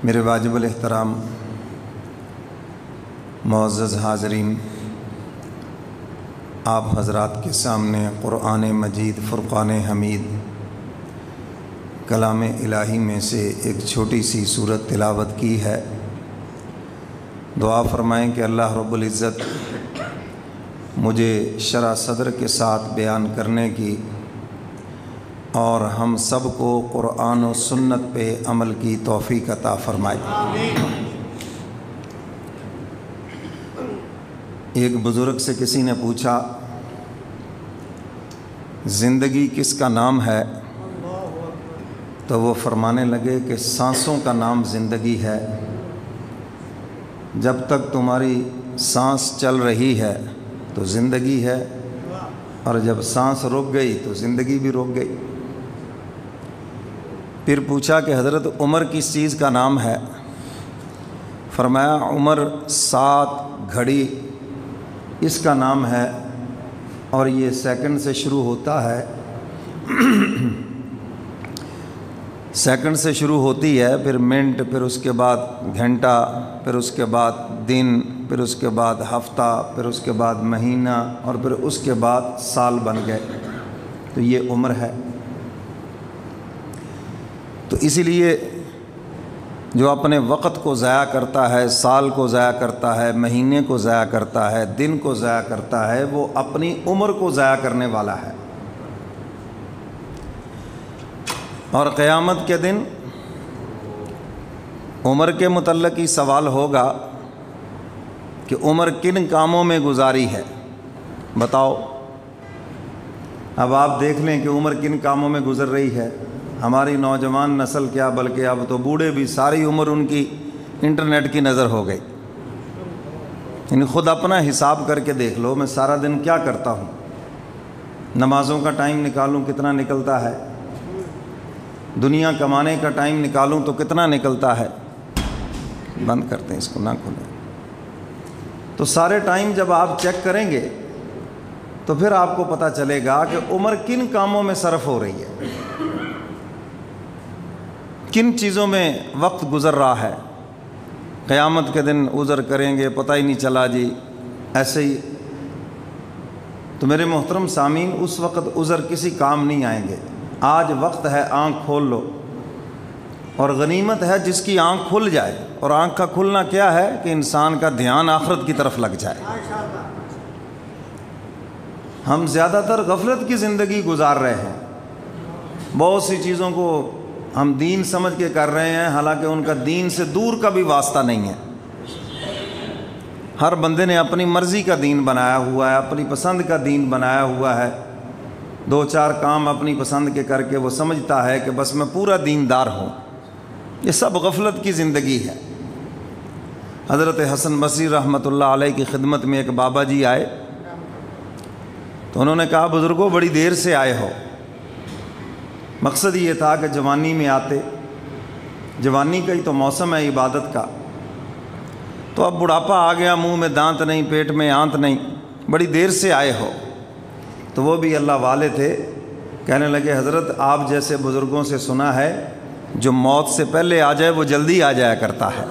میرے واجب الاحترام معزز حاضرین، آپ حضرات کے سامنے قرآن مجید فرقان حمید کلام الہی میں سے ایک چھوٹی سی سورت تلاوت کی ہے۔ دعا فرمائیں کہ اللہ رب العزت مجھے شرح صدر کے ساتھ بیان کرنے کی اور ہم سب کو قرآن و سنت پہ عمل کی توفیق عطا فرمائے۔ ایک بزرگ سے کسی نے پوچھا زندگی کس کا نام ہے؟ تو وہ فرمانے لگے کہ سانسوں کا نام زندگی ہے۔ جب تک تمہاری سانس چل رہی ہے تو زندگی ہے، اور جب سانس رک گئی تو زندگی بھی رک گئی۔ پھر پوچھا کہ حضرت عمر کس چیز کا نام ہے؟ فرمایا عمر 7 گھڑی اس کا نام ہے، اور یہ سیکنڈ سے شروع ہوتا ہے، سیکنڈ سے شروع ہوتی ہے، پھر منٹ، پھر اس کے بعد گھنٹہ، پھر اس کے بعد دن، پھر اس کے بعد ہفتہ، پھر اس کے بعد مہینہ، اور پھر اس کے بعد سال بن گئے۔ تو یہ عمر ہے۔ تو اسی لیے جو اپنے وقت کو ضائع کرتا ہے، سال کو ضائع کرتا ہے، مہینے کو ضائع کرتا ہے، دن کو ضائع کرتا ہے، وہ اپنی عمر کو ضائع کرنے والا ہے۔ اور قیامت کے دن عمر کے متعلق ہی سوال ہوگا کہ عمر کن کاموں میں گزاری ہے، بتاؤ۔ اب آپ دیکھ لیں کہ عمر کن کاموں میں گزر رہی ہے۔ ہماری نوجوان نسل کیا، بلکہ اب تو بوڑھے بھی، ساری عمر ان کی انٹرنیٹ کی نظر ہو گئی۔ یعنی خود اپنا حساب کر کے دیکھ لو، میں سارا دن کیا کرتا ہوں، نمازوں کا ٹائم نکالوں کتنا نکلتا ہے، دنیا کمانے کا ٹائم نکالوں تو کتنا نکلتا ہے۔ بند کرتے ہیں اس کو، نہ کھولیں۔ تو سارے ٹائم جب آپ چیک کریں گے تو پھر آپ کو پتہ چلے گا کہ عمر کن کاموں میں صرف ہو رہی ہے، کن چیزوں میں وقت گزر رہا ہے۔ قیامت کے دن عذر کریں گے، پتہ ہی نہیں چلا جی، ایسے ہی۔ تو میرے محترم سامعین، اس وقت عذر کسی کام نہیں آئیں گے۔ آج وقت ہے، آنکھ کھول لو، اور غنیمت ہے جس کی آنکھ کھل جائے۔ اور آنکھ کا کھلنا کیا ہے کہ انسان کا دھیان آخرت کی طرف لگ جائے۔ ہم زیادہ تر غفلت کی زندگی گزار رہے ہیں، بہت سی چیزوں کو ہم دین سمجھ کے کر رہے ہیں، حالانکہ ان کا دین سے دور کا بھی واسطہ نہیں ہے۔ ہر بندے نے اپنی مرضی کا دین بنایا ہوا ہے، اپنی پسند کا دین بنایا ہوا ہے۔ 2-4 کام اپنی پسند کے کر کے وہ سمجھتا ہے کہ بس میں پورا دیندار ہوں۔ یہ سب غفلت کی زندگی ہے۔ حضرت حسن بصری رحمۃ اللہ علیہ کی خدمت میں ایک بابا جی آئے، تو انہوں نے کہا بزرگوں بڑی دیر سے آئے ہو۔ مقصد یہ تھا کہ جوانی میں آتے، جوانی کا ہی تو موسم ہے عبادت کا، تو اب بڑھاپا آ گیا، منہ میں دانت نہیں، پیٹ میں آنت نہیں، بڑی دیر سے آئے ہو۔ تو وہ بھی اللہ والے تھے، کہنے لگے حضرت آپ جیسے بزرگوں سے سنا ہے جو موت سے پہلے آ جائے وہ جلدی آ جایا کرتا ہے۔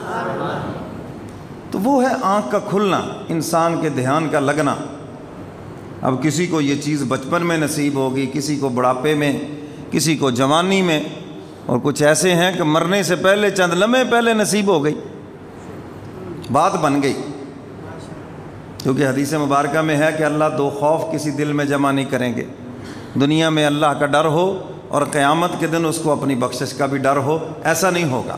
تو وہ ہے آنکھ کا کھلنا، انسان کے دھیان کا لگنا۔ اب کسی کو یہ چیز بچپن میں نصیب ہوگی، کسی کو بڑھاپے میں، کسی کو جوانی میں، اور کچھ ایسے ہیں کہ مرنے سے پہلے چند لمحے پہلے نصیب ہو گئی، بات بن گئی۔ کیونکہ حدیث مبارکہ میں ہے کہ اللہ 2 خوف کسی دل میں جمع نہیں کریں گے، دنیا میں اللہ کا ڈر ہو اور قیامت کے دن اس کو اپنی بخشش کا بھی ڈر ہو۔ ایسا نہیں ہوگا۔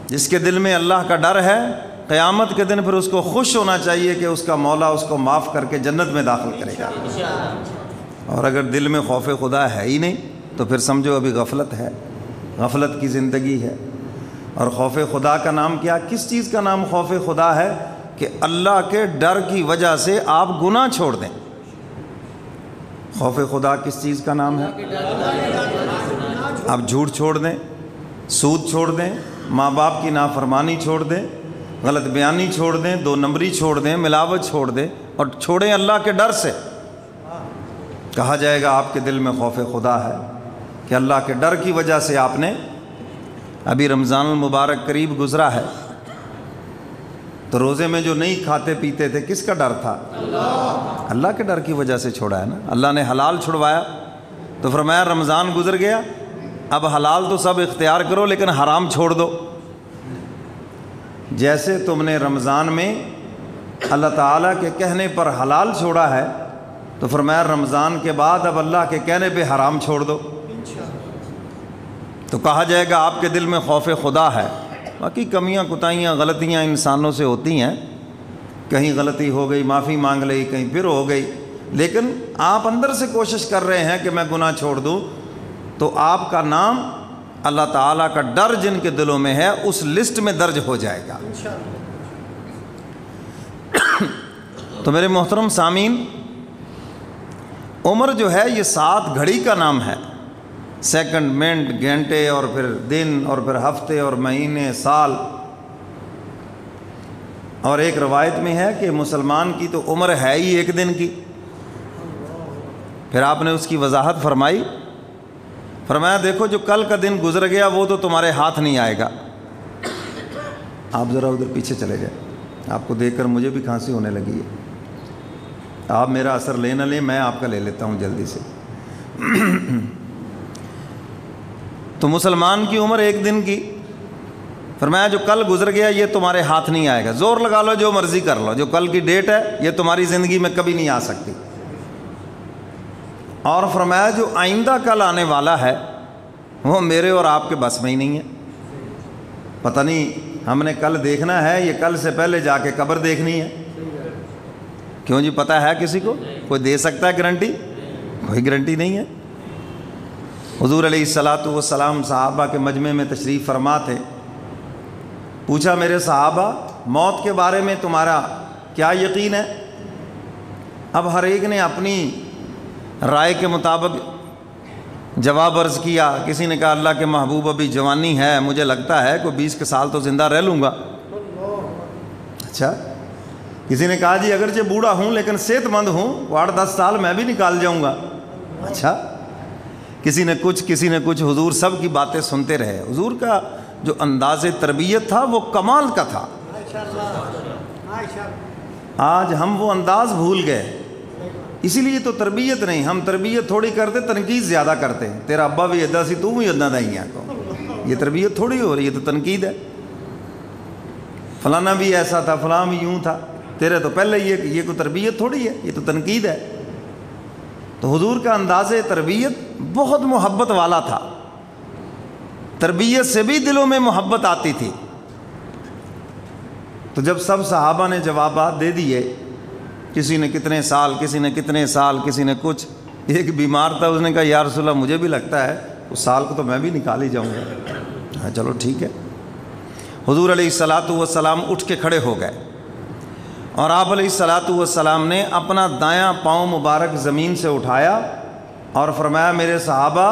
جس کے دل میں اللہ کا ڈر ہے، قیامت کے دن پھر اس کو خوش ہونا چاہیے کہ اس کا مولا اس کو معاف کر کے جنت میں داخل کرے گا۔ اور اگر دل میں خوف خدا ہے ہی نہیں تو پھر سمجھو ابھی غفلت ہے، غفلت کی زندگی ہے۔ اور خوف خدا کا نام کیا؟ کس چیز کا نام خوف خدا ہے؟ کہ اللہ کے ڈر کی وجہ سے آپ گناہ چھوڑ دیں۔ خوف خدا کس چیز کا نام ہے؟ آپ جھوٹ چھوڑ دیں، سود چھوڑ دیں، ماں باپ کی نافرمانی چھوڑ دیں، غلط بیانی چھوڑ دیں، 2 نمبری چھوڑ دیں، ملاوٹ چھوڑ دیں، اور چھوڑیں اللہ کے ڈر سے۔ کہا جائے گا آپ کے دل میں خوف خدا ہے کہ اللہ کے ڈر کی وجہ سے آپ نے ابھی رمضان المبارک قریب گزرا ہے، تو روزے میں جو نہیں کھاتے پیتے تھے کس کا ڈر تھا؟ اللہ کے ڈر کی وجہ سے چھوڑا ہے نا۔ اللہ نے حلال چھڑوایا تو فرمایا رمضان گزر گیا، اب حلال تو سب اختیار کرو لیکن حرام چھوڑ دو۔ جیسے تم نے رمضان میں اللہ تعالیٰ کے کہنے پر حلال چھوڑا ہے، تو فرمایا رمضان کے بعد اب اللہ کے کہنے پہ حرام چھوڑ دو، تو کہا جائے گا آپ کے دل میں خوف خدا ہے۔ باقی کمیاں کوتاہیاں غلطیاں انسانوں سے ہوتی ہیں، کہیں غلطی ہو گئی معافی مانگ لی، کہیں پھر ہو گئی، لیکن آپ اندر سے کوشش کر رہے ہیں کہ میں گناہ چھوڑ دوں، تو آپ کا نام اللہ تعالیٰ کا ڈر جن کے دلوں میں ہے اس لسٹ میں درج ہو جائے گا۔ تو میرے محترم سامعین، عمر جو ہے یہ 7 گھڑی کا نام ہے، سیکنڈ، منٹ، گھنٹے، اور پھر دن، اور پھر ہفتے اور مہینے، سال۔ اور ایک روایت میں ہے کہ مسلمان کی تو عمر ہے ہی 1 دن کی۔ پھر آپ نے اس کی وضاحت فرمائی، فرمایا دیکھو جو کل کا دن گزر گیا وہ تو تمہارے ہاتھ نہیں آئے گا۔ آپ ذرا ادھر پیچھے چلے جائیں، آپ کو دیکھ کر مجھے بھی کھانسی ہونے لگی ہے۔ آپ میرا اثر لے نہ لیں، میں آپ کا لے لیتا ہوں جلدی سے۔ تو مسلمان کی عمر 1 دن کی، فرمایا جو کل گزر گیا یہ تمہارے ہاتھ نہیں آئے گا، زور لگا لو جو مرضی کر لو، جو کل کی ڈیٹ ہے یہ تمہاری زندگی میں کبھی نہیں آ سکتی۔ اور فرمایا جو آئندہ کل آنے والا ہے وہ میرے اور آپ کے بس میں ہی نہیں ہے۔ پتہ نہیں ہم نے کل دیکھنا ہے، یہ کل سے پہلے جا کے قبر دیکھنی ہے؟ کیوں جی، پتہ ہے کسی کو؟ کوئی دے سکتا ہے گارنٹی؟ کوئی گارنٹی نہیں ہے۔ حضور علیہ الصلاۃ والسلام صحابہ کے مجمع میں تشریف فرما تھے، پوچھا میرے صحابہ موت کے بارے میں تمہارا کیا یقین ہے؟ اب ہر ایک نے اپنی رائے کے مطابق جواب عرض کیا۔ کسی نے کہا اللہ کے محبوب ابھی جوانی ہے، مجھے لگتا ہے کوئی 20 کے سال تو زندہ رہ لوں گا۔ اچھا، کسی نے کہا جی اگرچہ بوڑھا ہوں لیکن صحت مند ہوں، 8-10 سال میں بھی نکال جاؤں گا۔ اچھا، کسی نے کچھ، حضور سب کی باتیں سنتے رہے۔ حضور کا جو انداز تربیت تھا وہ کمال کا تھا۔ آج ہم وہ انداز بھول گئے، اسی لیے تو تربیت نہیں، ہم تربیت تھوڑی کرتے، تنقید زیادہ کرتے ہیں۔ تیرا ابا بھی ادا سی، تو بھی ادا نہیں ہے، یہ تربیت تھوڑی ہو رہی ہے، تو تنقید ہے۔ فلانا بھی ایسا تھا، فلاں بھی یوں تھا، تیرے تو پہلے یہ کوئی تربیت تھوڑی ہے، یہ تو تنقید ہے۔ تو حضور کا انداز تربیت بہت محبت والا تھا، تربیت سے بھی دلوں میں محبت آتی تھی۔ تو جب سب صحابہ نے جوابات دے دیے، کسی نے کتنے سال، کسی نے کتنے سال، کسی نے کچھ، ایک بیمار تھا اس نے کہا یا رسول اللہ مجھے بھی لگتا ہے اس سال کو تو میں بھی نکال ہی جاؤں گا۔ ہاں چلو ٹھیک ہے۔ حضور علیہ الصلاۃ والسلام اٹھ کے کھڑے ہو گئے، اور آپ علیہ الصلاۃ والسلام نے اپنا دایاں پاؤں مبارک زمین سے اٹھایا اور فرمایا میرے صحابہ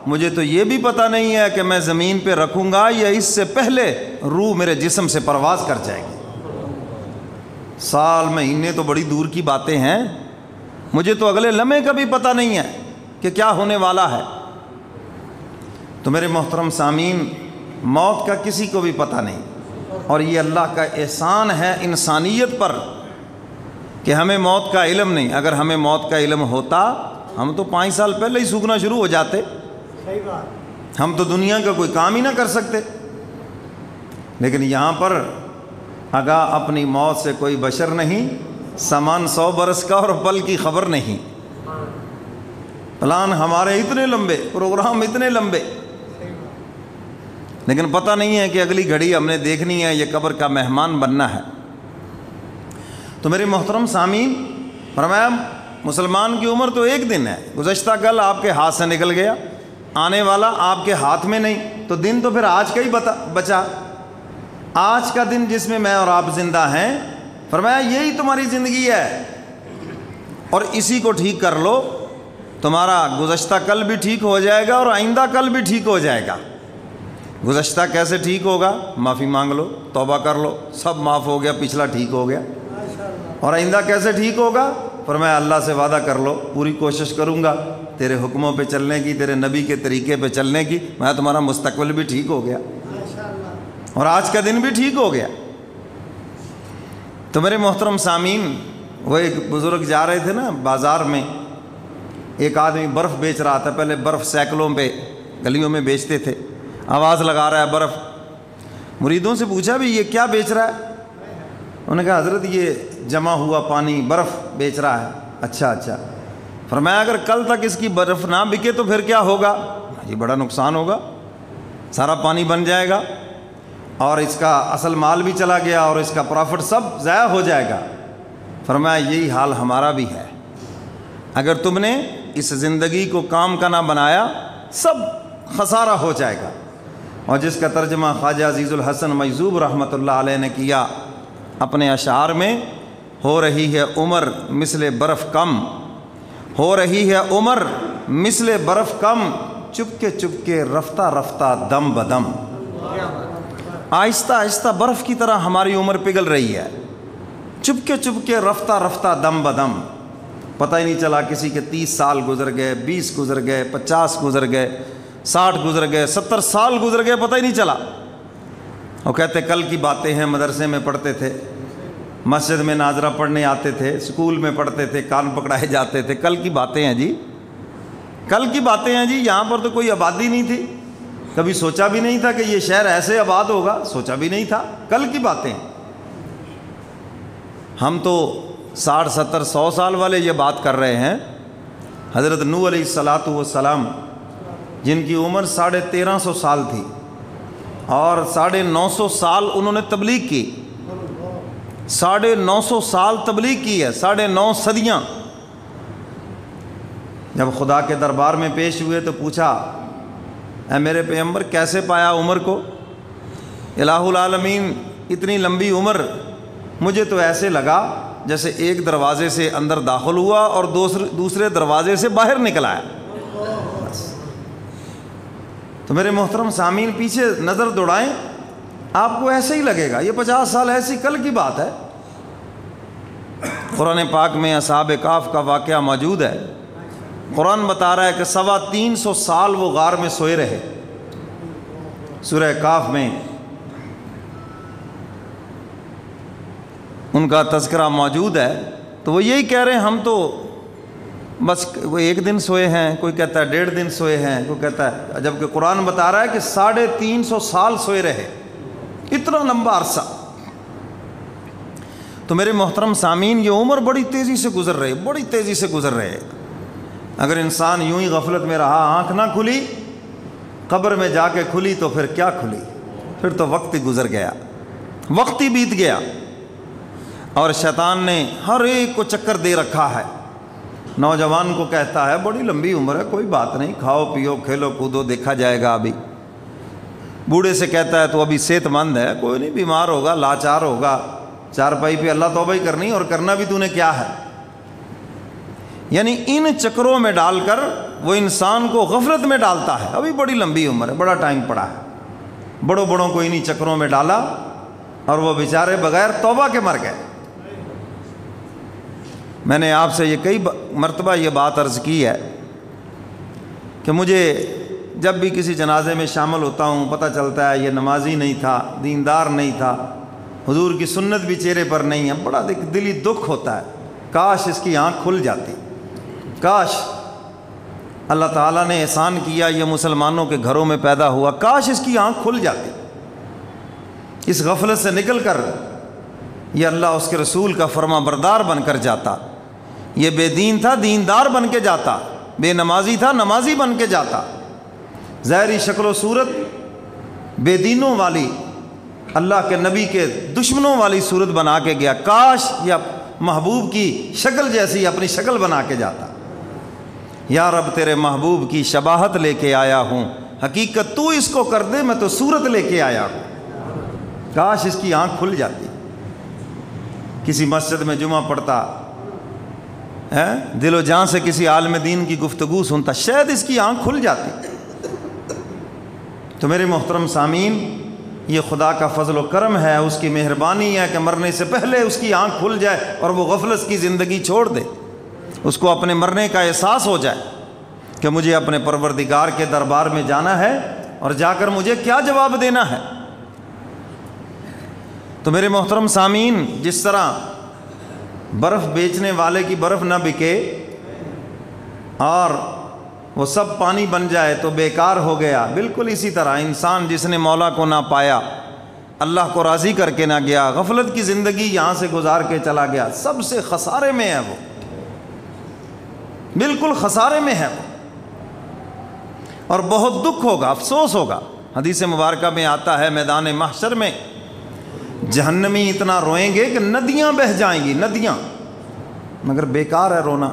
مجھے تو یہ بھی پتہ نہیں ہے کہ میں زمین پہ رکھوں گا یا اس سے پہلے روح میرے جسم سے پرواز کر جائے گی۔ سال مہینے تو بڑی دور کی باتیں ہیں، مجھے تو اگلے لمحے کا بھی پتہ نہیں ہے کہ کیا ہونے والا ہے۔ تو میرے محترم سامعین، موت کا کسی کو بھی پتہ نہیں، اور یہ اللہ کا احسان ہے انسانیت پر کہ ہمیں موت کا علم نہیں۔ اگر ہمیں موت کا علم ہوتا ہم تو 5 سال پہلے ہی سوکھنا شروع ہو جاتے، ہم تو دنیا کا کوئی کام ہی نہ کر سکتے۔ لیکن یہاں پر آگاہ اپنی موت سے کوئی بشر نہیں، سامان 100 برس کا اور پل کی خبر نہیں۔ پلان ہمارے اتنے لمبے، پروگرام اتنے لمبے، لیکن پتہ نہیں ہے کہ اگلی گھڑی ہم نے دیکھنی ہے، یہ قبر کا مہمان بننا ہے۔ تو میرے محترم سامعین، فرمایا مسلمان کی عمر تو 1 دن ہے، گزشتہ کل آپ کے ہاتھ سے نکل گیا، آنے والا آپ کے ہاتھ میں نہیں، تو دن تو پھر آج کا ہی بچا، آج کا دن جس میں میں اور آپ زندہ ہیں، فرمایا یہی تمہاری زندگی ہے، اور اسی کو ٹھیک کر لو، تمہارا گزشتہ کل بھی ٹھیک ہو جائے گا اور آئندہ کل بھی ٹھیک ہو جائے گا۔ گزشتہ کیسے ٹھیک ہوگا؟ معافی مانگ لو، توبہ کر لو، سب معاف ہو گیا، پچھلا ٹھیک ہو گیا۔ اور آئندہ کیسے ٹھیک ہوگا؟ فرمایا اللہ سے وعدہ کر لو، پوری کوشش کروں گا تیرے حکموں پہ چلنے کی، تیرے نبی کے طریقے پہ چلنے کی، میں تمہارا مستقبل بھی ٹھیک ہو گیا۔ اور آج کا دن بھی ٹھیک ہو گیا۔ تو میرے محترم سامعین، وہ ایک بزرگ جا رہے تھے نا بازار میں، ایک آدمی برف بیچ رہا تھا۔ پہلے برف سائیکلوں پہ گلیوں میں بیچتے تھے، آواز لگا رہا ہے برف۔ مریدوں سے پوچھا بھی یہ کیا بیچ رہا ہے؟ انہوں نے کہا حضرت یہ جمع ہوا پانی برف بیچ رہا ہے۔ اچھا۔ فرمایا اگر کل تک اس کی برف نہ بکے تو پھر کیا ہوگا؟ یہ بڑا نقصان ہوگا، سارا پانی بن جائے گا اور اس کا اصل مال بھی چلا گیا اور اس کا پروفٹ سب ضائع ہو جائے گا۔ فرمایا یہی حال ہمارا بھی ہے، اگر تم نے اس زندگی کو کام کا نہ بنایا سب خسارہ ہو جائے گا۔ اور جس کا ترجمہ خواجہ عزیز الحسن مجذوب رحمۃ اللہ علیہ نے کیا اپنے اشعار میں، ہو رہی ہے عمر مثل برف کم، ہو رہی ہے عمر مثل برف کم، چپکے رفتہ رفتہ دم بدم۔ آہستہ آہستہ برف کی طرح ہماری عمر پگھل رہی ہے، چپکے رفتہ رفتہ دم بدم۔ پتہ ہی نہیں چلا کسی کے 30 سال گزر گئے، 20 گزر گئے، 50 گزر گئے، 60 گزر گئے، 70 سال گزر گئے، پتہ ہی نہیں چلا۔ وہ کہتے کل کی باتیں ہیں، مدرسے میں پڑھتے تھے، مسجد میں ناظرہ پڑھنے آتے تھے، اسکول میں پڑھتے تھے، کان پکڑائے جاتے تھے۔ کل کی باتیں ہیں جی، کل کی باتیں ہیں جی۔ یہاں پر تو کوئی آبادی نہیں تھی، کبھی سوچا بھی نہیں تھا کہ یہ شہر ایسے آباد ہوگا، سوچا بھی نہیں تھا، کل کی باتیں۔ ہم تو 60 70 100 سال والے یہ بات کر رہے ہیں۔ حضرت نوح علیہ الصلاۃ والسلام جن کی عمر 1350 سال تھی اور 950 سال انہوں نے تبلیغ کی، 950 سال تبلیغ کی ہے، 9.5 صدیاں۔ جب خدا کے دربار میں پیش ہوئے تو پوچھا اے میرے پیغمبر کیسے پایا عمر کو؟ الہ العالمین اتنی لمبی عمر، مجھے تو ایسے لگا جیسے ایک دروازے سے اندر داخل ہوا اور دوسرے دروازے سے باہر نکل آیا۔ تو میرے محترم سامعین پیچھے نظر دوڑائیں، آپ کو ایسے ہی لگے گا یہ 50 سال ایسی کل کی بات ہے۔ قرآن پاک میں اصحاب کہف کا واقعہ موجود ہے۔ قرآن بتا رہا ہے کہ 325 سال وہ غار میں سوئے رہے۔ سورہ کہف میں ان کا تذکرہ موجود ہے۔ تو وہ یہی کہہ رہے ہیں ہم تو بس وہ 1 دن سوئے ہیں، کوئی کہتا ہے 1.5 دن سوئے ہیں، کوئی کہتا ہے، جبکہ قرآن بتا رہا ہے کہ 350 سال سوئے رہے، اتنا لمبا عرصہ۔ تو میرے محترم سامعین یہ عمر بڑی تیزی سے گزر رہی، بڑی تیزی سے گزر رہے۔ اگر انسان یوں ہی غفلت میں رہا، آنکھ نہ کھلی، قبر میں جا کے کھلی تو پھر کیا کھلی، پھر تو وقت ہی گزر گیا، وقت ہی بیت گیا۔ اور شیطان نے ہر ایک کو چکر دے رکھا ہے۔ نوجوان کو کہتا ہے بڑی لمبی عمر ہے، کوئی بات نہیں، کھاؤ پیو کھیلو کودو، دیکھا جائے گا ابھی۔ بوڑھے سے کہتا ہے تو ابھی صحت مند ہے، کوئی نہیں، بیمار ہوگا، لاچار ہوگا، چارپائی پہ اللہ توبہ ہی کرنی، اور کرنا بھی تو نے کیا ہے۔ یعنی ان چکروں میں ڈال کر وہ انسان کو غفلت میں ڈالتا ہے، ابھی بڑی لمبی عمر ہے، بڑا ٹائم پڑا ہے۔ بڑوں کو انہی چکروں میں ڈالا اور وہ بیچارے بغیر توبہ کے مر گئے۔ میں نے آپ سے یہ کئی مرتبہ یہ بات عرض کی ہے کہ مجھے جب بھی کسی جنازے میں شامل ہوتا ہوں پتہ چلتا ہے یہ نمازی نہیں تھا، دیندار نہیں تھا، حضور کی سنت بھی چہرے پر نہیں ہے، بڑا دلی دکھ ہوتا ہے۔ کاش اس کی آنکھ کھل جاتی، کاش اللہ تعالیٰ نے احسان کیا، یہ مسلمانوں کے گھروں میں پیدا ہوا، کاش اس کی آنکھ کھل جاتی، اس غفلت سے نکل کر یہ اللہ اس کے رسول کا فرما بردار بن کر جاتا۔ یہ بے دین تھا، دیندار بن کے جاتا، بے نمازی تھا، نمازی بن کے جاتا۔ ظاہری شکل و صورت بے دینوں والی، اللہ کے نبی کے دشمنوں والی صورت بنا کے گیا، کاش یہ محبوب کی شکل جیسی اپنی شکل بنا کے جاتا۔ یا رب تیرے محبوب کی شباہت لے کے آیا ہوں، حقیقت تو اس کو کر دے، میں تو صورت لے کے آیا ہوں۔ کاش اس کی آنکھ کھل جاتی، کسی مسجد میں جمعہ پڑھتا ہے، دل و جان سے کسی عالم دین کی گفتگو سنتا، شاید اس کی آنکھ کھل جاتی۔ تو میرے محترم سامعین، یہ خدا کا فضل و کرم ہے، اس کی مہربانی ہے کہ مرنے سے پہلے اس کی آنکھ کھل جائے اور وہ غفلت کی زندگی چھوڑ دے، اس کو اپنے مرنے کا احساس ہو جائے کہ مجھے اپنے پروردگار کے دربار میں جانا ہے اور جا کر مجھے کیا جواب دینا ہے۔ تو میرے محترم سامعین، جس طرح برف بیچنے والے کی برف نہ بکے اور وہ سب پانی بن جائے تو بیکار ہو گیا، بالکل اسی طرح انسان جس نے مولا کو نہ پایا، اللہ کو راضی کر کے نہ گیا، غفلت کی زندگی یہاں سے گزار کے چلا گیا، سب سے خسارے میں ہے وہ، بالکل خسارے میں ہے وہ، اور بہت دکھ ہوگا، افسوس ہوگا۔ حدیث مبارکہ میں آتا ہے میدان محشر میں جہنمی اتنا روئیں گے کہ ندیاں بہہ جائیں گی، ندیاں، مگر بیکار ہے رونا۔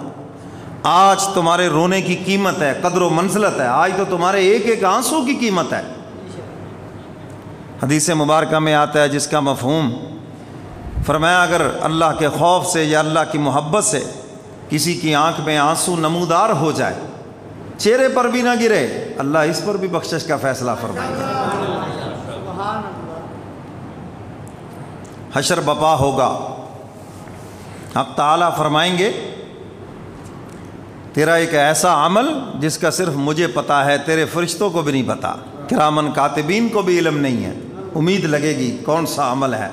آج تمہارے رونے کی قیمت ہے، قدر و منزلت ہے، آج تو تمہارے ایک ایک آنسو کی قیمت ہے۔ حدیث مبارکہ میں آتا ہے جس کا مفہوم فرمایا، اگر اللہ کے خوف سے یا اللہ کی محبت سے کسی کی آنکھ میں آنسو نمودار ہو جائے، چہرے پر بھی نہ گرے، اللہ اس پر بھی بخشش کا فیصلہ فرمائے گا۔ حشر بپا ہوگا، حق تعالیٰ فرمائیں گے تیرا ایک ایسا عمل جس کا صرف مجھے پتا ہے، تیرے فرشتوں کو بھی نہیں پتا، کرامن کاتبین کو بھی علم نہیں ہے۔ امید لگے گی کون سا عمل ہے،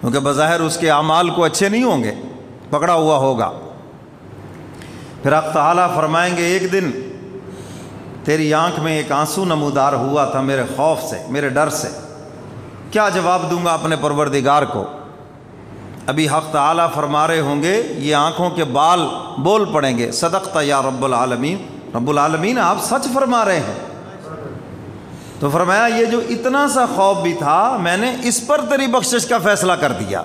کیونکہ بظاہر اس کے اعمال کو اچھے نہیں ہوں گے، پکڑا ہوا ہوگا۔ پھر حق تعالیٰ فرمائیں گے ایک دن تیری آنکھ میں ایک آنسو نمودار ہوا تھا میرے خوف سے، میرے ڈر سے، کیا جواب دوں گا اپنے پروردگار کو؟ ابھی حق تعالیٰ فرما رہے ہوں گے، یہ آنکھوں کے بال بول پڑیں گے، صدقت یا رب العالمین، رب العالمین آپ سچ فرما رہے ہیں۔ تو فرمایا یہ جو اتنا سا خوف بھی تھا، میں نے اس پر تیری بخشش کا فیصلہ کر دیا۔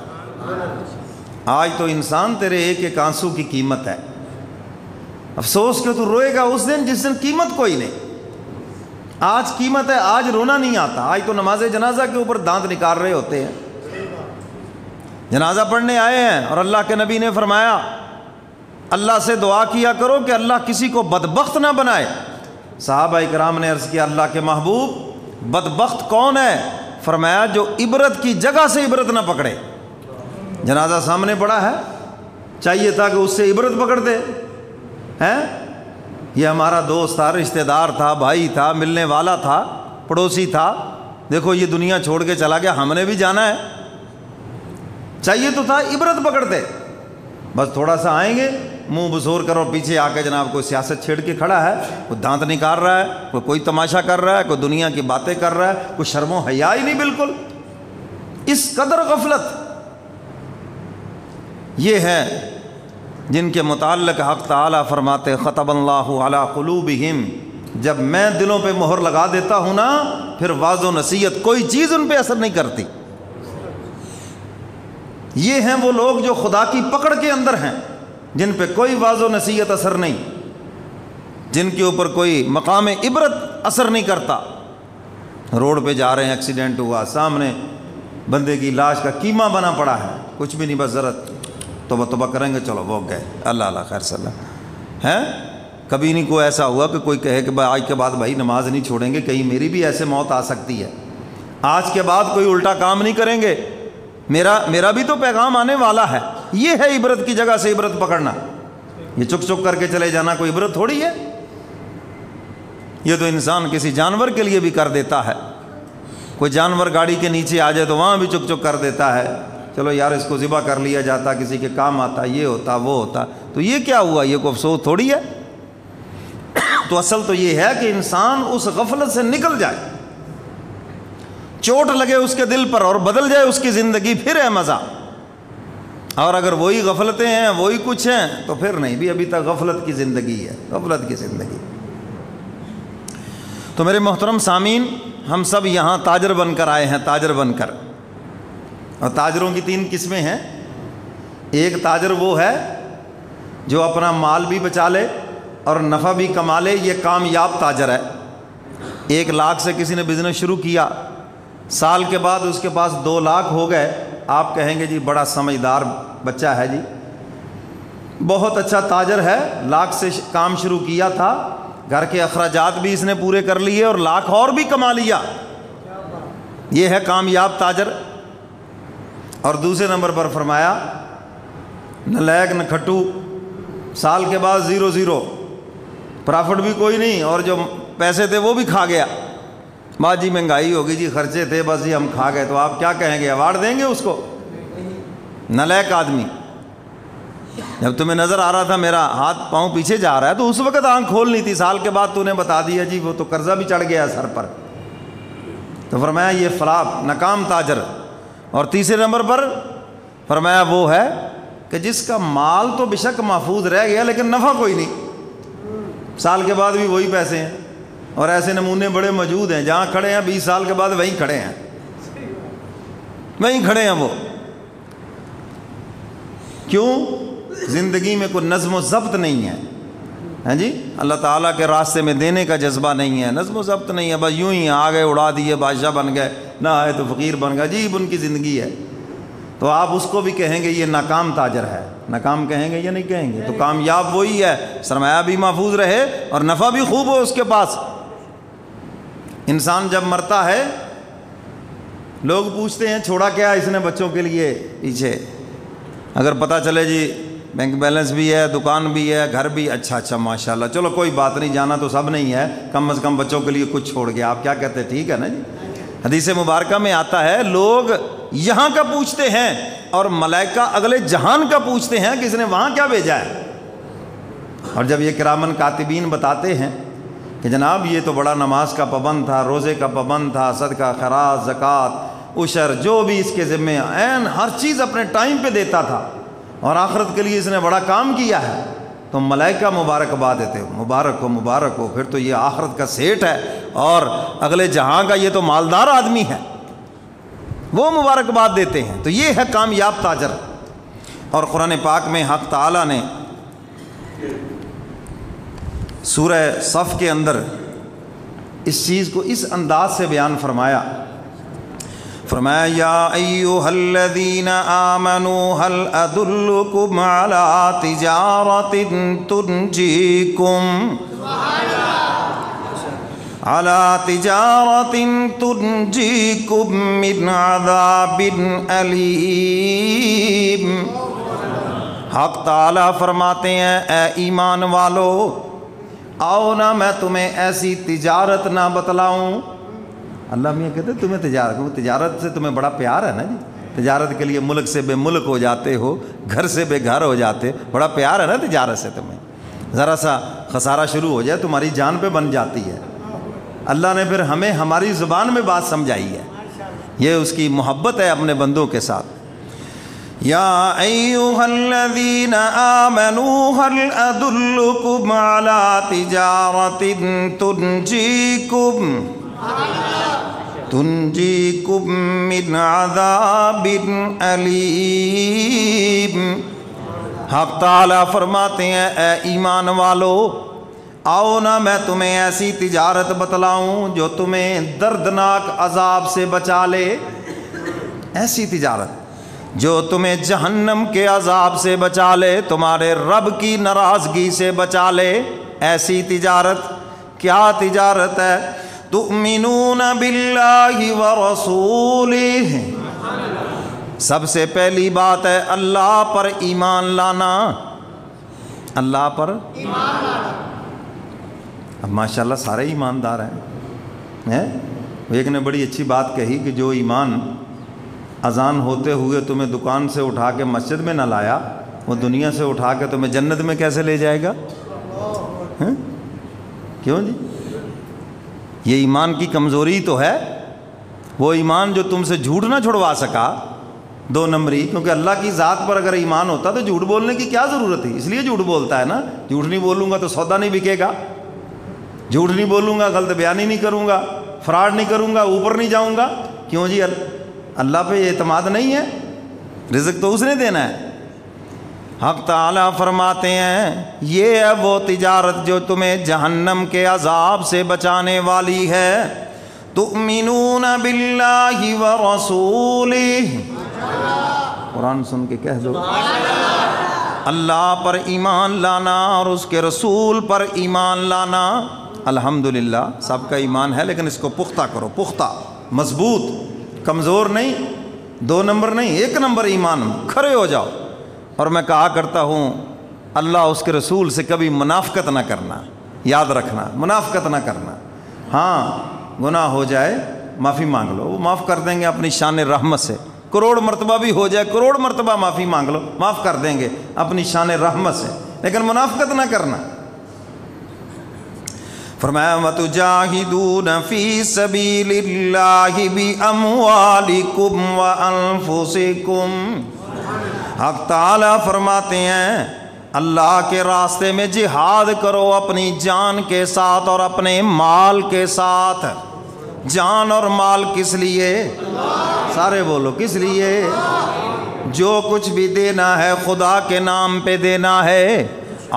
آج تو انسان تیرے ایک ایک آنسو کی قیمت ہے، افسوس کہ تو روئے گا اس دن جس دن قیمت کوئی نہیں۔ آج قیمت ہے، آج رونا نہیں آتا، آج تو نماز جنازہ کے اوپر دانت نکال رہے ہوتے ہیں، جنازہ پڑھنے آئے ہیں، اور اللہ کے نبی نے فرمایا اللہ سے دعا کیا کرو کہ اللہ کسی کو بدبخت نہ بنائے۔ صحابہ اکرام نے عرض کیا اللہ کے محبوب بدبخت کون ہے؟ فرمایا جو عبرت کی جگہ سے عبرت نہ پکڑے۔ جنازہ سامنے پڑا ہے، چاہیے تھا کہ اس سے عبرت پکڑتے ہیں، یہ ہمارا دوست تھا، رشتہ دار تھا، بھائی تھا، ملنے والا تھا، پڑوسی تھا، دیکھو یہ دنیا چھوڑ کے چلا گیا، ہم نے بھی جانا ہے، چاہیے تو تھا عبرت پکڑتے۔ بس تھوڑا سا آئیں گے، منہ بسور کرو، پیچھے آ کے جناب کوئی سیاست چھیڑ کے کھڑا ہے، کوئی دانت نکال رہا ہے، کوئی تماشا کر رہا ہے، کوئی دنیا کی باتیں کر رہا ہے، کوئی شرم و حیا ہی نہیں بالکل۔ اس قدر غفلت یہ ہے جن کے متعلق حق تعالیٰ فرماتے ختم اللہ علی قلوبہم، جب میں دلوں پہ مہر لگا دیتا ہوں نا، پھر واعظ و نصیحت کوئی چیز ان پہ اثر نہیں کرتی۔ یہ ہیں وہ لوگ جو خدا کی پکڑ کے اندر ہیں، جن پہ کوئی واعظ و نصیحت اثر نہیں، جن کے اوپر کوئی مقام عبرت اثر نہیں کرتا۔ روڈ پہ جا رہے ہیں، ایکسیڈنٹ ہوا، سامنے بندے کی لاش کا کیما بنا پڑا ہے، کچھ بھی نہیں، بس ذرا توبہ توبہ کریں گے، چلو وہ گئے، اللہ اللہ خیر صلی اللہ ہے۔ کبھی نہیں کوئی ایسا ہوا کہ کوئی کہے کہ آج کے بعد بھائی نماز نہیں چھوڑیں گے، کہیں میری بھی ایسے موت آ سکتی ہے، آج کے بعد کوئی الٹا کام نہیں کریں گے، میرا بھی تو پیغام آنے والا ہے۔ یہ ہے عبرت کی جگہ سے عبرت پکڑنا، یہ چک چک کر کے چلے جانا کوئی عبرت تھوڑی ہے، یہ تو انسان کسی جانور کے لیے بھی کر دیتا ہے، کوئی جانور گاڑی کے نیچے آ جائے تو وہاں بھی چک چک کر دیتا ہے، چلو یار اس کو ذبح کر لیا جاتا، کسی کے کام آتا، یہ ہوتا وہ ہوتا، تو یہ کیا ہوا، یہ کوئی افسوس تھوڑی ہے۔ تو اصل تو یہ ہے کہ انسان اس غفلت سے نکل جائے، چوٹ لگے اس کے دل پر اور بدل جائے اس کی زندگی، پھر ہے مزہ۔ اور اگر وہی غفلتیں ہیں، وہی کچھ ہیں، تو پھر نہیں، بھی ابھی تک غفلت کی زندگی ہے، غفلت کی زندگی۔ تو میرے محترم سامعین، ہم سب یہاں تاجر بن کر آئے ہیں، تاجر بن کر، اور تاجروں کی 3 قسمیں ہیں۔ ایک تاجر وہ ہے جو اپنا مال بھی بچا لے اور نفع بھی کما لے، یہ کامیاب تاجر ہے۔ 1 لاکھ سے کسی نے بزنس شروع کیا، سال کے بعد اس کے پاس 2 لاکھ ہو گئے، آپ کہیں گے جی بڑا سمجھدار بچہ ہے جی، بہت اچھا تاجر ہے، لاکھ سے کام شروع کیا تھا، گھر کے اخراجات بھی اس نے پورے کر لیے اور لاکھ اور بھی کما لیا، یہ ہے کامیاب تاجر۔ اور دوسرے نمبر پر فرمایا نالائق نہ کھٹو، سال کے بعد 0 پرافٹ بھی کوئی نہیں، اور جو پیسے تھے وہ بھی کھا گیا، بات جی مہنگائی ہوگی جی، خرچے تھے بس جی ہم کھا گئے، تو آپ کیا کہیں گے؟ ایوارڈ دیں گے اس کو؟ نالائق آدمی۔ جب تمہیں نظر آ رہا تھا میرا ہاتھ پاؤں پیچھے جا رہا ہے تو اس وقت آنکھ کھولنی تھی، سال کے بعد تو نے بتا دیا جی وہ تو قرضہ بھی چڑھ گیا سر پر۔ تو فرمایا یہ فلاح ناکام تاجر۔ اور تیسرے نمبر پر فرمایا وہ ہے کہ جس کا مال تو بے شک محفوظ رہ گیا لیکن نفع کوئی نہیں، سال کے بعد بھی وہی پیسے ہیں۔ اور ایسے نمونے بڑے موجود ہیں، جہاں کھڑے ہیں 20 سال کے بعد وہیں کھڑے ہیں، وہیں کھڑے ہیں وہ۔ کیوں؟ زندگی میں کوئی نظم و ضبط نہیں ہے، ہاں جی، اللہ تعالیٰ کے راستے میں دینے کا جذبہ نہیں ہے، نظم و ضبط نہیں ہے، بس یوں ہی آ گئے اڑا دیے، بادشاہ بن گئے، نہ آئے تو فقیر بن گئے، عجیب ان کی زندگی ہے۔ تو آپ اس کو بھی کہیں گے یہ ناکام تاجر ہے، ناکام کہیں گے یا نہیں کہیں گے؟ تو کامیاب وہی ہے سرمایہ بھی محفوظ رہے اور نفع بھی خوب ہو اس کے پاس۔ انسان جب مرتا ہے لوگ پوچھتے ہیں چھوڑا کیا اس نے بچوں کے لیے پیچھے؟ اگر پتہ چلے جی بینک بیلنس بھی ہے، دکان بھی ہے، گھر بھی، اچھا ماشاءاللہ، چلو کوئی بات نہیں، جانا تو سب نہیں ہے، کم از کم بچوں کے لیے کچھ چھوڑ گیا، آپ کیا کہتے ہیں؟ ٹھیک ہے نا جی۔ حدیث مبارکہ میں آتا ہے لوگ یہاں کا پوچھتے ہیں اور ملائکہ اگلے جہان کا پوچھتے ہیں کہ اس نے وہاں کیا بھیجا ہے۔ اور جب یہ کرامن کاتبین بتاتے ہیں کہ جناب یہ تو بڑا نماز کا پابند تھا، روزے کا پابند تھا، صدقہ خیرات، زکوٰۃ، عشر، جو بھی اس کے ذمے عین ہر چیز اپنے ٹائم پہ دیتا تھا اور آخرت کے لیے اس نے بڑا کام کیا ہے، تو ملائکہ مبارکباد دیتے ہو، مبارک ہو مبارک ہو، پھر تو یہ آخرت کا سیٹھ ہے اور اگلے جہاں کا یہ تو مالدار آدمی ہے، وہ مبارکباد دیتے ہیں۔ تو یہ ہے کامیاب تاجر۔ اور قرآن پاک میں حق تعالیٰ نے سورہ صف کے اندر اس چیز کو اس انداز سے بیان فرمایا، فرمایا یا ایھا الذین آمنوا هل ادلکم علی تجارۃ تنجیکم تنجیکم من عذاب علیم۔ حق تعالیٰ فرماتے ہیں اے ایمان والو، آؤ نا میں تمہیں ایسی تجارت نہ بتلاؤں۔ اللہ میاں کہتے ہیں تمہیں تجارت سے تمہیں بڑا پیار ہے نا جی، تجارت کے لیے ملک سے بے ملک ہو جاتے ہو، گھر سے بے گھر ہو جاتے، بڑا پیار ہے نا تجارت سے تمہیں، ذرا سا خسارہ شروع ہو جائے تمہاری جان پہ بن جاتی ہے۔ اللہ نے پھر ہمیں ہماری زبان میں بات سمجھائی ہے، یہ اس کی محبت ہے اپنے بندوں کے ساتھ۔ یا ایھا الذین آمنوا هل ادلکم علی تجارۃ تنجیکم من عذاب علیم۔ حق تعالیٰ فرماتے ہیں اے ایمان والو، آؤ نا میں تمہیں ایسی تجارت بتلاؤں جو تمہیں دردناک عذاب سے بچا لے، ایسی تجارت جو تمہیں جہنم کے عذاب سے بچا لے، تمہارے رب کی ناراضگی سے بچا لے، ایسی تجارت۔ کیا تجارت ہے؟ تؤمنون باللہ ورسولہ، سب سے پہلی بات ہے اللہ پر ایمان لانا، اللہ پر ایمان لانا۔ اب ماشاءاللہ سارے ایماندار ہیں۔ ایک نے بڑی اچھی بات کہی کہ جو ایمان اذان ہوتے ہوئے تمہیں دکان سے اٹھا کے مسجد میں نہ لایا، وہ دنیا سے اٹھا کے تمہیں جنت میں کیسے لے جائے گا؟ کیوں جی؟ یہ ایمان کی کمزوری تو ہے، وہ ایمان جو تم سے جھوٹ نہ چھڑوا سکا، 2 نمبری، کیونکہ اللہ کی ذات پر اگر ایمان ہوتا تو جھوٹ بولنے کی کیا ضرورت ہے؟ اس لیے جھوٹ بولتا ہے نا، جھوٹ نہیں بولوں گا تو سودا نہیں بکے گا، جھوٹ نہیں بولوں گا، غلط بیانی نہیں کروں گا، فراڈ نہیں کروں گا، اوپر نہیں جاؤں گا۔ کیوں جی؟ اللہ پہ اعتماد نہیں ہے، رزق تو اس نے دینا ہے۔ حق تعالیٰ فرماتے ہیں یہ ہے وہ تجارت جو تمہیں جہنم کے عذاب سے بچانے والی ہے۔ تؤمنون باللہ ورسولہ، قرآن سن کے کہہ دو، اللہ پر ایمان لانا اور اس کے رسول پر ایمان لانا۔ الحمدللہ سب کا ایمان ہے لیکن اس کو پختہ کرو، پختہ، مضبوط، کمزور نہیں، 2 نمبر نہیں، 1 نمبر ایمان، کھڑے ہو جاؤ۔ اور میں کہا کرتا ہوں اللہ اس کے رسول سے کبھی منافقت نہ کرنا، یاد رکھنا، منافقت نہ کرنا۔ ہاں گناہ ہو جائے معافی مانگ لو، وہ معاف کر دیں گے اپنی شان رحمت سے. کروڑ مرتبہ بھی ہو جائے، کروڑ مرتبہ معافی مانگ لو، معاف کر دیں گے اپنی شان رحمت سے، لیکن منافقت نہ کرنا. فرمایا وَتُجَاهِدُونَ فِي سَبِيلِ اللَّهِ بِأَمْوَالِكُمْ وَأَنفُسِكُمْ. حق تعالیٰ فرماتے ہیں اللہ کے راستے میں جہاد کرو اپنی جان کے ساتھ اور اپنے مال کے ساتھ. جان اور مال کس لیے؟ سارے بولو کس لیے؟ جو کچھ بھی دینا ہے خدا کے نام پہ دینا ہے.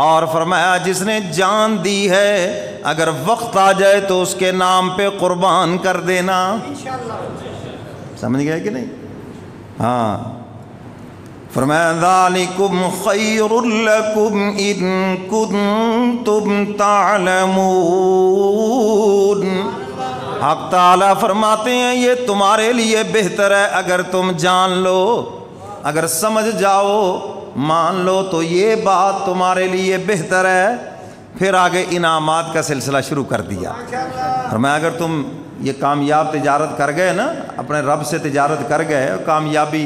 اور فرمایا جس نے جان دی ہے اگر وقت آ جائے تو اس کے نام پہ قربان کر دینا. سمجھ گئے کہ نہیں؟ ہاں. فرمایا ذالکم خیر لکم ان کنتم تعلمون. حق تعالیٰ فرماتے ہیں یہ تمہارے لیے بہتر ہے اگر تم جان لو، اگر سمجھ جاؤ، مان لو تو یہ بات تمہارے لیے بہتر ہے. پھر آگے انعامات کا سلسلہ شروع کر دیا. فرمایا اگر تم یہ کامیاب تجارت کر گئے نا، اپنے رب سے تجارت کر گئے کامیابی،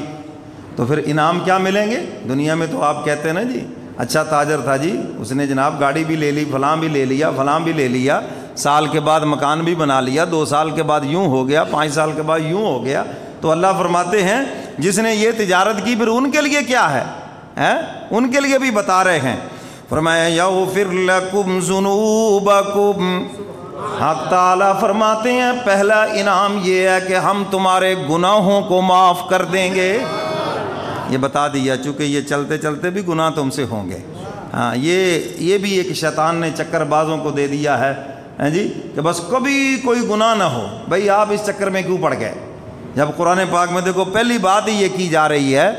تو پھر انعام کیا ملیں گے؟ دنیا میں تو آپ کہتے ہیں نا جی اچھا تاجر تھا جی، اس نے جناب گاڑی بھی لے لی، فلاں بھی لے لیا، فلاں بھی لے لیا، سال کے بعد مکان بھی بنا لیا، 2 سال کے بعد یوں ہو گیا، 5 سال کے بعد یوں ہو گیا. تو اللہ فرماتے ہیں جس نے یہ تجارت کی پھر ان کے لیے کیا ہے؟ ان کے لیے بھی بتا رہے ہیں. فرمایا یغفر لکم ذنوبکم. حق تعالیٰ فرماتے ہیں پہلا انعام یہ ہے کہ ہم تمہارے گناہوں کو معاف کر دیں گے. یہ بتا دیا چونکہ یہ چلتے چلتے بھی گناہ تم سے ہوں گے. ہاں یہ بھی ایک شیطان نے چکر بازوں کو دے دیا ہے جی کہ بس کبھی کوئی گناہ نہ ہو. بھئی آپ اس چکر میں کیوں پڑ گئے؟ جب قرآن پاک میں دیکھو پہلی بات ہی یہ کی جا رہی ہے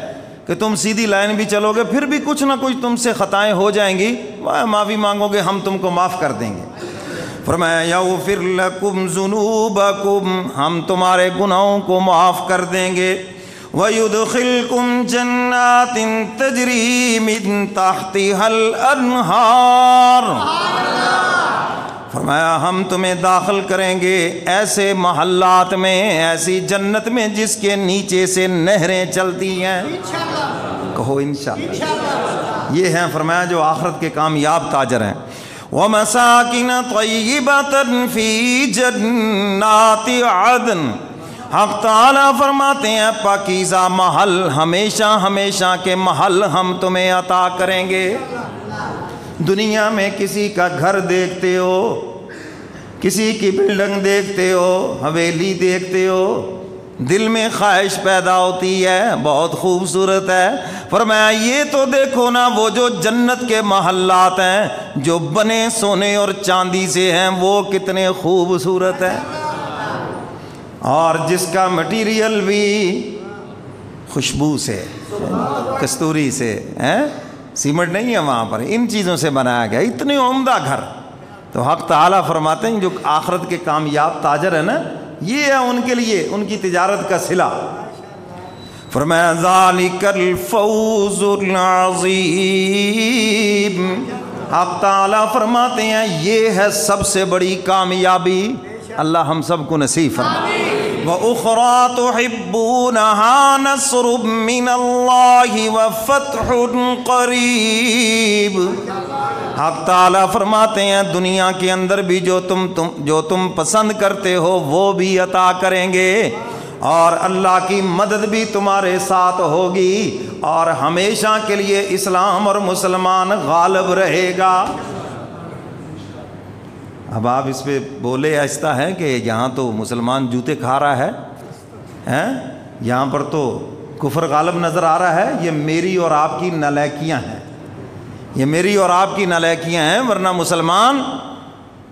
کہ تم سیدھی لائن بھی چلو گے پھر بھی کچھ نہ کچھ تم سے خطائیں ہو جائیں گی، معافی مانگو گے ہم تم کو معاف کر دیں گے. فرمایا یغفر لکم ذنوبکم، ہم تمہارے گناہوں کو معاف کر دیں گے. وَيُدْخِلْكُمْ جَنَّاتٍ تَجْرِي مِن تَحْتِهَا الْأَنْهَارُ. فرمایا ہم تمہیں داخل کریں گے ایسے محلات میں، ایسی جنت میں جس کے نیچے سے نہریں چلتی ہیں. کہو انشاءاللہ. یہ ہیں فرمایا جو آخرت کے کامیاب تاجر ہیں. وَمَسَاكِنَ طَيِّبَةً فِي جَنَّاتِ عَدْنٍ. حق تعالیٰ فرماتے ہیں پاکیزہ محل، ہمیشہ ہمیشہ کے محل ہم تمہیں عطا کریں گے. دنیا میں کسی کا گھر دیکھتے ہو، کسی کی بلڈنگ دیکھتے ہو، حویلی دیکھتے ہو، دل میں خواہش پیدا ہوتی ہے بہت خوبصورت ہے. فرمایا یہ تو دیکھو نا وہ جو جنت کے محلات ہیں جو بنے سونے اور چاندی سے ہیں وہ کتنے خوبصورت ہیں، اور جس کا مٹیریل بھی خوشبو سے، کستوری سے، سیمنٹ نہیں ہے وہاں پر، ان چیزوں سے بنایا گیا، اتنے عمدہ گھر. تو حق تعالیٰ فرماتے ہیں جو آخرت کے کامیاب تاجر ہیں نا یہ ہے ان کے لیے ان کی تجارت کا صلہ. فرمایا ذالک الفوز العظیم. حق تعالیٰ فرماتے ہیں یہ ہے سب سے بڑی کامیابی، اللہ ہم سب کو نصیب فرمائے. وَأُخْرَى تُحِبُّونَهَا نَصْرٌ مِّنَ اللَّهِ وَفَتْحٌ قَرِيبٌ. حق تعالیٰ فرماتے ہیں دنیا کے اندر بھی جو تم پسند کرتے ہو وہ بھی عطا کریں گے، اور اللہ کی مدد بھی تمہارے ساتھ ہوگی، اور ہمیشہ کے لیے اسلام اور مسلمان غالب رہے گا. اب آپ اس پہ بولے آہستہ ہیں کہ یہاں تو مسلمان جوتے کھا رہا ہے، یہاں پر تو کفر غالب نظر آ رہا ہے. یہ میری اور آپ کی نالائکیاں ہیں، یہ میری اور آپ کی نالائکیاں ہیں، ورنہ مسلمان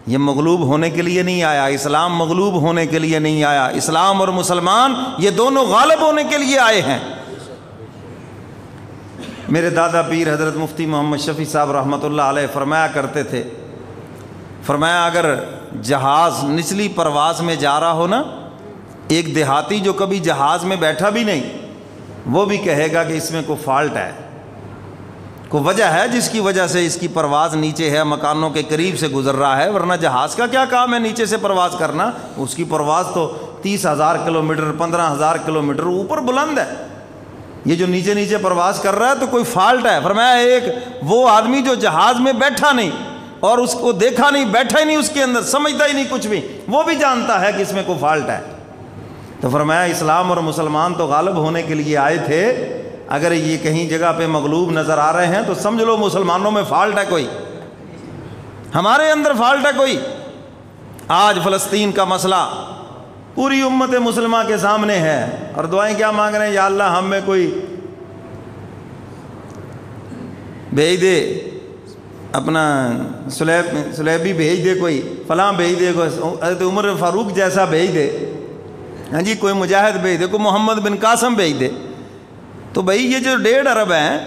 یہ مغلوب ہونے کے لیے نہیں آیا، اسلام مغلوب ہونے کے لیے نہیں آیا، اسلام اور مسلمان یہ دونوں غالب ہونے کے لیے آئے ہیں. میرے دادا پیر حضرت مفتی محمد شفیع صاحب رحمۃ اللہ علیہ فرمایا کرتے تھے، فرمایا اگر جہاز نچلی پرواز میں جا رہا ہو نا، ایک دیہاتی جو کبھی جہاز میں بیٹھا بھی نہیں وہ بھی کہے گا کہ اس میں کوئی فالٹ ہے، کوئی وجہ ہے جس کی وجہ سے اس کی پرواز نیچے ہے، مکانوں کے قریب سے گزر رہا ہے، ورنہ جہاز کا کیا کام ہے نیچے سے پرواز کرنا؟ اس کی پرواز تو 30,000 کلومیٹر 15,000 کلومیٹر اوپر بلند ہے۔ یہ جو نیچے نیچے پرواز کر رہا ہے تو کوئی فالٹ ہے۔ فرمایا ایک وہ آدمی جو جہاز میں بیٹھا نہیں اور اس کو دیکھا نہیں، بیٹھا ہی نہیں اس کے اندر، سمجھتا ہی نہیں کچھ بھی، وہ بھی جانتا ہے کہ اس میں کوئی فالٹ ہے۔ تو فرمایا اسلام اور مسلمان تو غالب ہونے کے لیے آئے تھے، اگر یہ کہیں جگہ پہ مغلوب نظر آ رہے ہیں تو سمجھ لو مسلمانوں میں فالٹ ہے، کوئی ہمارے اندر فالٹ ہے کوئی۔ آج فلسطین کا مسئلہ پوری امت مسلمہ کے سامنے ہے، اور دعائیں کیا مانگ رہے ہیں؟ یا اللہ ہم میں کوئی بھیج دے، اپنا سلیبی بھیج دے، کوئی فلاں بھیج دے، کوئی حضرت عمر فاروق جیسا بھیج دے، ہاں جی کوئی مجاہد بھیج دے، کوئی محمد بن قاسم بھیج دے۔ تو بھائی یہ جو 1.5 ارب ہیں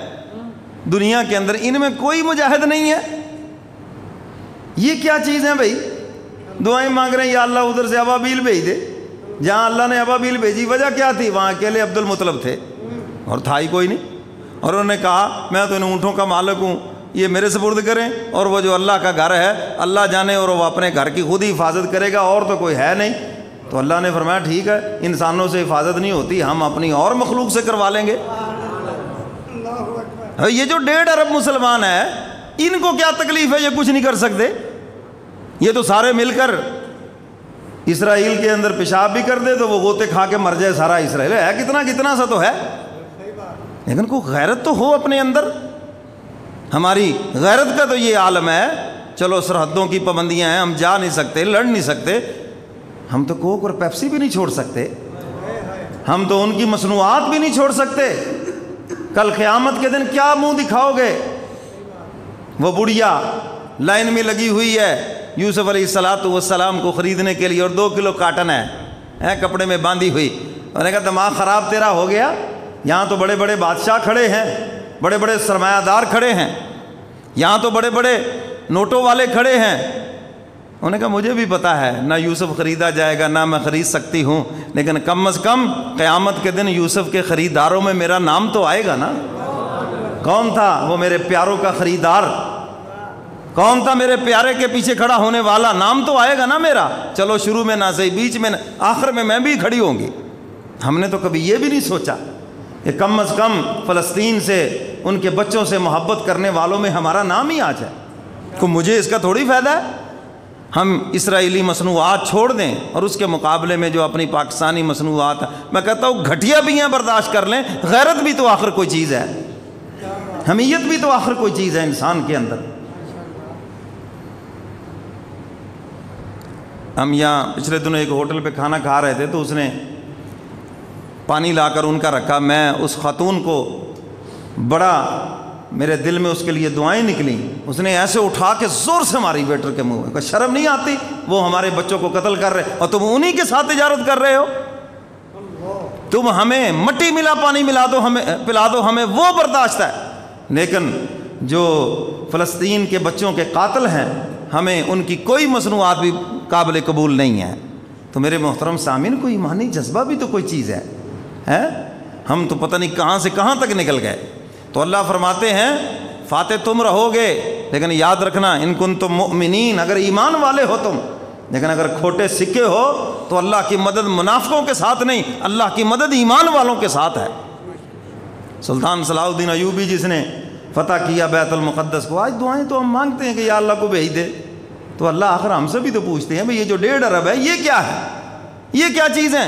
دنیا کے اندر، ان میں کوئی مجاہد نہیں ہے، یہ کیا چیز ہے بھائی؟ دعائیں مانگ رہے ہیں یا اللہ ادھر سے ابابیل بھیج دے۔ جہاں اللہ نے ابابیل بھیجی وجہ کیا تھی؟ وہاں اکیلے عبد المطلب تھے اور تھا ہی کوئی نہیں، اور انہوں نے کہا میں تو ان اونٹوں کا مالک ہوں، یہ میرے سپرد کریں، اور وہ جو اللہ کا گھر ہے اللہ جانے، اور وہ اپنے گھر کی خود ہی حفاظت کرے گا، اور تو کوئی ہے نہیں۔ تو اللہ نے فرمایا ٹھیک ہے، انسانوں سے حفاظت نہیں ہوتی، ہم اپنی اور مخلوق سے کروا لیں گے۔ یہ جو 1.5 ارب مسلمان ہے ان کو کیا تکلیف ہے؟ یہ کچھ نہیں کر سکتے، یہ تو سارے مل کر اسرائیل کے اندر پیشاب بھی کر دے تو وہ غوطے کھا کے مر جائے سارا اسرائیل۔ ہے کتنا سا تو ہے، لیکن کوئی غیرت تو ہو اپنے اندر۔ ہماری غیرت کا تو یہ عالم ہے، چلو سرحدوں کی پابندیاں ہیں، ہم جا نہیں سکتے، لڑ نہیں سکتے، ہم تو کوک اور پیپسی بھی نہیں چھوڑ سکتے، ہم تو ان کی مصنوعات بھی نہیں چھوڑ سکتے۔ کل قیامت کے دن کیا منہ دکھاؤ گے؟ وہ بڑھیا لائن میں لگی ہوئی ہے یوسف علیہ السلام کو خریدنے کے لیے، اور 2 کلو کاٹن ہے کپڑے میں باندھی ہوئی۔ انہوں نے کہا دماغ خراب تیرا ہو گیا، یہاں تو بڑے بڑے بادشاہ کھڑے ہیں، بڑے بڑے سرمایہ دار کھڑے ہیں، یہاں تو بڑے بڑے نوٹوں والے کھڑے ہیں۔ انہوں نے کہا مجھے بھی پتا ہے نہ یوسف خریدا جائے گا نہ میں خرید سکتی ہوں، لیکن کم از کم قیامت کے دن یوسف کے خریداروں میں میرا نام تو آئے گا نا۔ کون تھا وہ میرے پیاروں کا خریدار؟ کون تھا میرے پیارے کے پیچھے کھڑا ہونے والا؟ نام تو آئے گا نا میرا۔ چلو شروع میں نہ صحیح، بیچ میں نہ، آخر میں بھی کھڑی ہوں گی۔ ہم نے تو کبھی یہ بھی نہیں سوچا کہ کم از کم فلسطین سے، ان کے بچوں سے محبت کرنے والوں میں ہمارا نام ہی آ جائے۔ تو مجھے اس کا تھوڑی فائدہ ہے ہم اسرائیلی مصنوعات چھوڑ دیں اور اس کے مقابلے میں جو اپنی پاکستانی مصنوعات، میں کہتا ہوں گھٹیا بھی ہیں برداشت کر لیں، غیرت بھی تو آخر کوئی چیز ہے، حمیت بھی تو آخر کوئی چیز ہے انسان کے اندر۔ ہم یہاں پچھلے دنوں ایک ہوٹل پہ کھانا کھا رہے تھے تو اس نے پانی لا کر ان کا رکھا، میں اس خاتون کو بڑا، میرے دل میں اس کے لیے دعائیں نکلیں، اس نے ایسے اٹھا کے زور سے ماری ویٹر کے منہ میں۔ شرم نہیں آتی؟ وہ ہمارے بچوں کو قتل کر رہے اور تم انہی کے ساتھ تجارت کر رہے ہو؟ تم ہمیں مٹی ملا پانی ملا دو، ہمیں پلا دو، ہمیں وہ برداشت ہے، لیکن جو فلسطین کے بچوں کے قاتل ہیں ہمیں ان کی کوئی مصنوعات بھی قابل قبول نہیں ہے۔ تو میرے محترم سامعین، کوئی ایمانی جذبہ بھی تو کوئی چیز ہے؟ ہم تو پتہ نہیں کہاں سے کہاں تک نکل گئے۔ تو اللہ فرماتے ہیں فاتح تم رہو گے، لیکن یاد رکھنا ان کنتم مؤمنین، اگر ایمان والے ہو تم، لیکن اگر کھوٹے سکے ہو تو اللہ کی مدد منافقوں کے ساتھ نہیں، اللہ کی مدد ایمان والوں کے ساتھ ہے۔ سلطان صلاح الدین ایوبی جس نے فتح کیا بیت المقدس کو، آج دعائیں تو ہم مانگتے ہیں کہ یا اللہ کو بھیج دے، تو اللہ آخر ہم سے بھی تو پوچھتے ہیں بھئی یہ جو 1.5 ارب ہے یہ کیا ہے، یہ کیا چیز ہے؟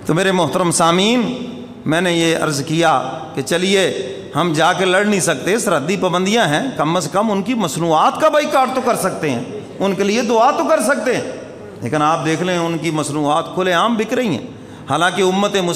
تو میرے محترم سامعین، میں نے یہ عرض کیا کہ چلیے ہم جا کے لڑ نہیں سکتے، سرحدی پابندیاں ہیں، کم از کم ان کی مصنوعات کا بائیکاٹ تو کر سکتے ہیں، ان کے لیے دعا تو کر سکتے ہیں، لیکن آپ دیکھ لیں ان کی مصنوعات کھلے عام بک رہی ہیں، حالانکہ امت مسلم